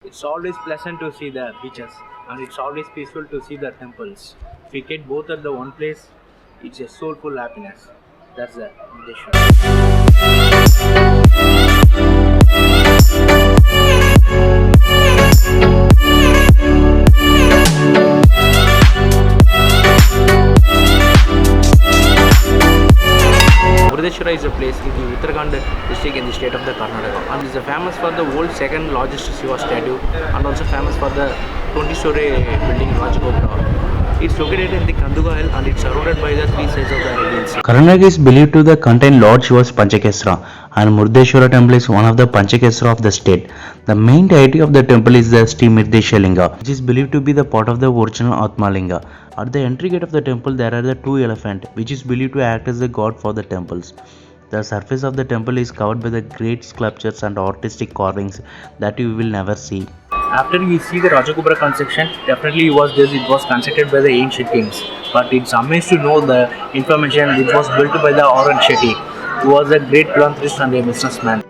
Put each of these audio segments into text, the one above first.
It's always pleasant to see the beaches and it's always peaceful to see the temples. If we get both at the one place, it's a soulful happiness. That's the Murdeshwara. Murdeshwara is a place in the Uttarakhand district in the state of the Karnataka and is famous for the world's second largest Shiva statue and also famous for the 20-story building Rajagopura. It's located in the Kanduga hill and it's surrounded by the three sides of the Arabian Sea. Karnataka is believed to contain Lord Shiva's Panchakesara, and Murdeshwara temple is one of the Panchakesara of the state. The main deity of the temple is the Sri Murdeshwara Linga, which is believed to be the part of the original Atma Linga. At the entry gate of the temple, there are the two elephants, which is believed to act as the god for the temples. The surface of the temple is covered by the great sculptures and artistic carvings that you will never see. After you see the Rajagopura construction, definitely it was constructed by the ancient kings. But it's amazing to know the information it was built by the Oran Shetty, who was a great philanthropist and a businessman.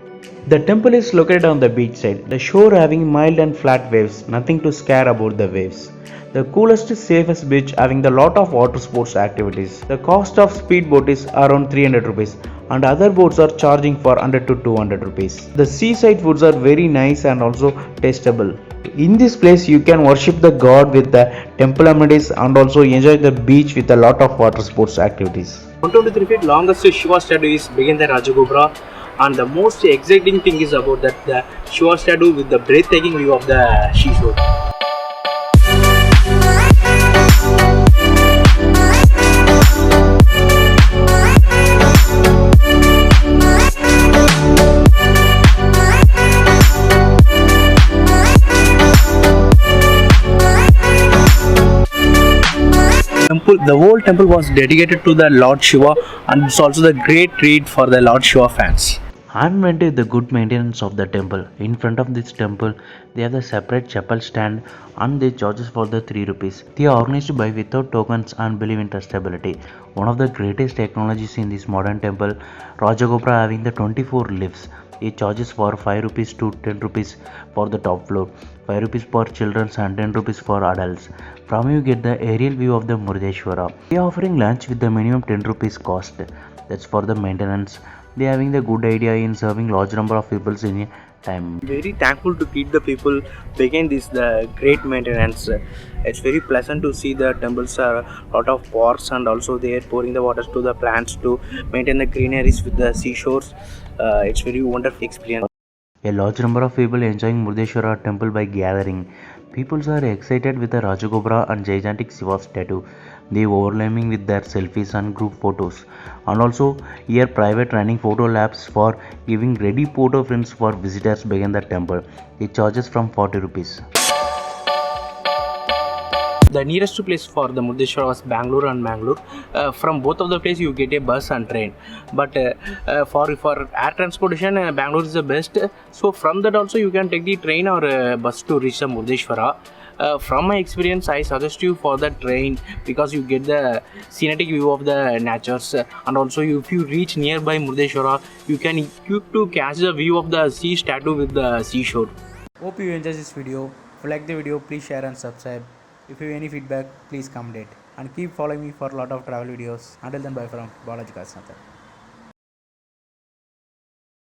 The temple is located on the beach side, the shore having mild and flat waves, nothing to scare about the waves. The coolest, safest beach having a lot of water sports activities. The cost of speedboat is around 300 rupees and other boats are charging for 100 to 200 rupees. The seaside foods are very nice and also tastable. In this place you can worship the god with the temple amenities and also enjoy the beach with a lot of water sports activities. 123 feet longest Shiva statue is begin the Rajagopura, and the most exciting thing is about that the Shiva statue with the breathtaking view of the seashore. The whole temple was dedicated to the Lord Shiva and it's also the great treat for the Lord Shiva fans. Advantage is the good maintenance of the temple. In front of this temple, they have the separate chapel stand and they charges for the 3 rupees. They are organized by without tokens and believe in trustability. One of the greatest technologies in this modern temple, Rajagopura having the 24 lifts. It charges for 5 rupees to 10 rupees for the top floor, 5 rupees for children and 10 rupees for adults. From you get the aerial view of the Murdeshwara. They are offering lunch with the minimum 10 rupees cost. That's for the maintenance. They are having the good idea in serving large number of people in a time. Very thankful to greet the people behind this the great maintenance. It's very pleasant to see the temples are a lot of pots and also they are pouring the waters to the plants to maintain the greeneries with the seashores. It's very wonderful experience. A large number of people enjoying Murdeshwara temple by gathering. People are excited with the Rajagopura and gigantic Shiva statue. They overwhelming with their selfies and group photos. And also here private running photo labs for giving ready photo frames for visitors begin the temple. It charges from 40 rupees. The nearest place for the Murdeshwara was Bangalore and Mangalore. From both of the places you get a bus and train. But for air transportation, Bangalore is the best. So from that also you can take the train or bus to reach the Murdeshwara. From my experience, I suggest you for the train because you get the scenic view of the natures and also if you reach nearby Murdeshwara, you can equip to catch the view of the sea statue with the seashore. Hope you enjoy this video. If you like the video, please share and subscribe. If you have any feedback, please comment it. And keep following me for a lot of travel videos. Until then, bye from Balaji Kasnathan.